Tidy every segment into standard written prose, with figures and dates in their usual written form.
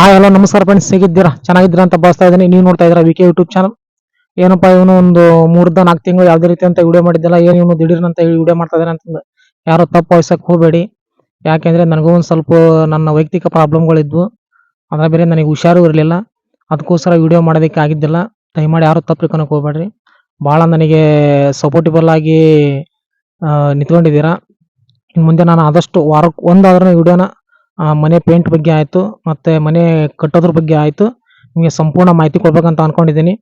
Hi hello ನಮಸ್ಕಾರ friends, ಹೇಗಿದ್ದೀರಾ? ಚೆನ್ನಾಗಿದ್ದೀರಾ ಅಂತ ಭಾವಿಸ್ತಾ ಇದ್ದೀನಿ. ನೀವು ನೋಡ್ತಾ ಇದ್ದೀರಾ ವಿಕೆ ಯೂಟ್ಯೂಬ್ ಚಾನಲ್. ಏನಪ್ಪ ಇವನು ಒಂದು 3-4 ತಿಂಗಳು ಯಾವುದೇ ರೀತಿ ಅಂತ ವಿಡಿಯೋ ಮಾಡಿದ್ದಲ್ಲ, ಏನು ಇವನು ದಿಢೀರ್ನಂತ ವಿಡಿಯೋ ಮಾಡ್ತಾ ಇದ್ದಾನೆ ಅಂತಂದು ಯಾರೋ ತಪ್ಪು ವಹಿಸಕ್ಕೆ ಹೋಗಬೇಡಿ. ಯಾಕೆಂದರೆ ನನಗೂ ಒಂದು ಸ್ವಲ್ಪ ನನ್ನ ವೈಯಕ್ತಿಕ ಪ್ರಾಬ್ಲಮ್ಗಳಿದ್ವು. ಅದರ ಬೇರೆ ನನಗೆ ಹುಷಾರು ಇರಲಿಲ್ಲ, ಅದಕ್ಕೋಸ್ಕರ ವಿಡಿಯೋ ಮಾಡೋದಕ್ಕೆ ಆಗಿದ್ದಿಲ್ಲ. ದಯಮಾಡಿ ಯಾರು ತಪ್ಪು ತಿಳ್ಕೊಳಕ್ಕೆ ಹೋಗಬೇಡ್ರಿ. ಭಾಳ ನನಗೆ ಸಪೋರ್ಟಿಬಲ್ ಆಗಿ ನಿಂತ್ಕೊಂಡಿದ್ದೀರಾ. ಇನ್ನು ಮುಂದೆ ನಾನು ಆದಷ್ಟು ವಾರಕ್ಕೆ ಒಂದಾದ್ರೂ ವಿಡಿಯೋನ ಮನೆ ಪೇಂಟ್ ಬಗ್ಗೆ ಆಯಿತು, ಮತ್ತು ಮನೆ ಕಟ್ಟೋದ್ರ ಬಗ್ಗೆ ಆಯಿತು, ನಿಮಗೆ ಸಂಪೂರ್ಣ ಮಾಹಿತಿ ಕೊಡ್ಬೇಕಂತ ಅಂದ್ಕೊಂಡಿದ್ದೀನಿ.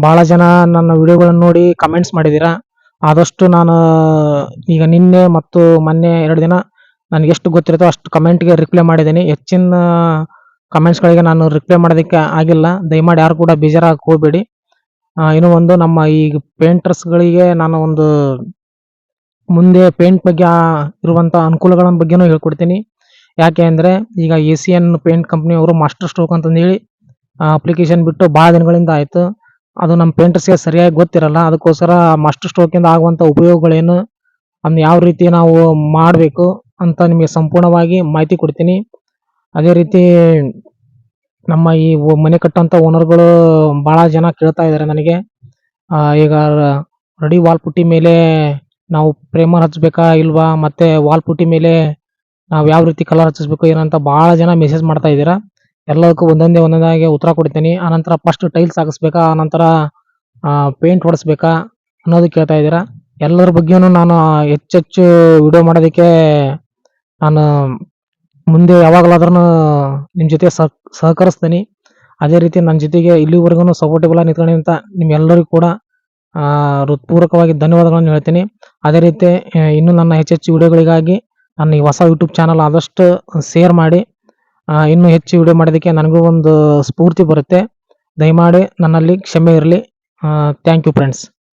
ಭಾಳ ಜನ ನನ್ನ ವಿಡಿಯೋಗಳನ್ನು ನೋಡಿ ಕಮೆಂಟ್ಸ್ ಮಾಡಿದ್ದೀರಾ. ಆದಷ್ಟು ನಾನು ಈಗ ನಿನ್ನೆ ಮತ್ತು ಮೊನ್ನೆ 2 ದಿನ ನನಗೆ ಎಷ್ಟು ಗೊತ್ತಿರುತ್ತೋ ಅಷ್ಟು ಕಮೆಂಟ್ಗೆ ರಿಪ್ಲೈ ಮಾಡಿದ್ದೀನಿ. ಹೆಚ್ಚಿನ ಕಮೆಂಟ್ಸ್ಗಳಿಗೆ ನಾನು ರಿಪ್ಲೈ ಮಾಡೋದಕ್ಕೆ ಆಗಿಲ್ಲ. ದಯಮಾಡಿ ಯಾರು ಕೂಡ ಬೇಜಾರಾಗಕ್ಕೆ ಹೋಗಬೇಡಿ. ಇನ್ನೂ ಒಂದು ನಮ್ಮ ಈಗ ಪೇಂಟರ್ಸ್ಗಳಿಗೆ ನಾನು ಒಂದು ಮುಂದೆ ಪೇಂಟ್ ಬಗ್ಗೆ ಇರುವಂಥ ಅನುಕೂಲಗಳ ಬಗ್ಗೆನೂ ಹೇಳ್ಕೊಡ್ತೀನಿ. ಯಾಕೆ ಅಂದರೆ ಈಗ ACN ಪೇಂಟ್ ಕಂಪ್ನಿಯವರು ಮಾಸ್ಟರ್ ಸ್ಟ್ರೋಕ್ ಅಂತಂದೇಳಿ ಅಪ್ಲಿಕೇಶನ್ ಬಿಟ್ಟು ಭಾಳ ದಿನಗಳಿಂದ ಆಯಿತು. ಅದು ನಮ್ಮ ಪೇಂಟರ್ಸ್ಗೆ ಸರಿಯಾಗಿ ಗೊತ್ತಿರಲ್ಲ. ಅದಕ್ಕೋಸ್ಕರ ಮಾಸ್ಟರ್ ಸ್ಟ್ರೋಕಿಂದ ಆಗುವಂಥ ಉಪಯೋಗಗಳೇನು, ಅದನ್ನ ಯಾವ ರೀತಿ ನಾವು ಮಾಡಬೇಕು ಅಂತ ನಿಮಗೆ ಸಂಪೂರ್ಣವಾಗಿ ಮಾಹಿತಿ ಕೊಡ್ತೀನಿ. ಅದೇ ರೀತಿ ನಮ್ಮ ಈ ಮನೆ ಕಟ್ಟೋಂಥ ಓನರ್ಗಳು ಭಾಳ ಜನ ಕೇಳ್ತಾ ಇದ್ದಾರೆ ನನಗೆ, ಈಗ ರೆಡಿ ವಾಲ್ ಪುಟ್ಟಿ ಮೇಲೆ ನಾವು ಪ್ರೇಮರ್ ಹಚ್ಚಬೇಕಾ ಇಲ್ವಾ, ಮತ್ತು ವಾಲ್ ಪುಟ್ಟಿ ಮೇಲೆ ನಾವು ಯಾವ ರೀತಿ ಕಲರ್ ಹಚ್ಚಿಸ್ಬೇಕು ಏನಂತ ಭಾಳ ಜನ ಮೆಸೇಜ್ ಮಾಡ್ತಾ ಇದ್ದೀರಾ. ಎಲ್ಲದಕ್ಕೂ ಒಂದೊಂದಾಗಿ ಉತ್ತರ ಕೊಡ್ತೀನಿ. ಆನಂತರ ಫಸ್ಟ್ ಟೈಲ್ಸ್ ಹಾಕಿಸ್ಬೇಕಾ, ಆನಂತರ ಪೇಂಟ್ ಹೊಡೆಸ್ಬೇಕಾ ಅನ್ನೋದು ಕೇಳ್ತಾ ಇದ್ದೀರಾ. ಎಲ್ಲರ ಬಗ್ಗೆನೂ ನಾನು ಹೆಚ್ಚೆಚ್ಚು ವಿಡಿಯೋ ಮಾಡೋದಕ್ಕೆ ನಾನು ಮುಂದೆ ಯಾವಾಗಲಾದ್ರೂ ನಿಮ್ಮ ಜೊತೆ ಸಹಕರಿಸ್ತೀನಿ. ಅದೇ ರೀತಿ ನನ್ನ ಜೊತೆಗೆ ಇಲ್ಲಿವರೆಗೂ ಸಪೋರ್ಟಿಬಲ್ ಆಗಿ ನಿಂತ್ಕೊಂಡಿದ್ದಂಥ ನಿಮ್ಮೆಲ್ಲರಿಗೂ ಕೂಡ ಹೃತ್ಪೂರ್ವಕವಾಗಿ ಧನ್ಯವಾದಗಳನ್ನು ಹೇಳ್ತೀನಿ. ಅದೇ ರೀತಿ ಇನ್ನೂ ನನ್ನ ಹೆಚ್ಚೆಚ್ಚು ವಿಡಿಯೋಗಳಿಗಾಗಿ ನನ್ನ ಈ ಹೊಸ ಯೂಟ್ಯೂಬ್ ಚಾನಲ್ ಆದಷ್ಟು ಶೇರ್ ಮಾಡಿ. ಇನ್ನೂ ಹೆಚ್ಚು ವಿಡಿಯೋ ಮಾಡೋದಕ್ಕೆ ನನಗೂ ಒಂದು ಸ್ಫೂರ್ತಿ ಬರುತ್ತೆ. ದಯಮಾಡಿ ನನ್ನಲ್ಲಿ ಕ್ಷಮೆ ಇರಲಿ. Thank you friends.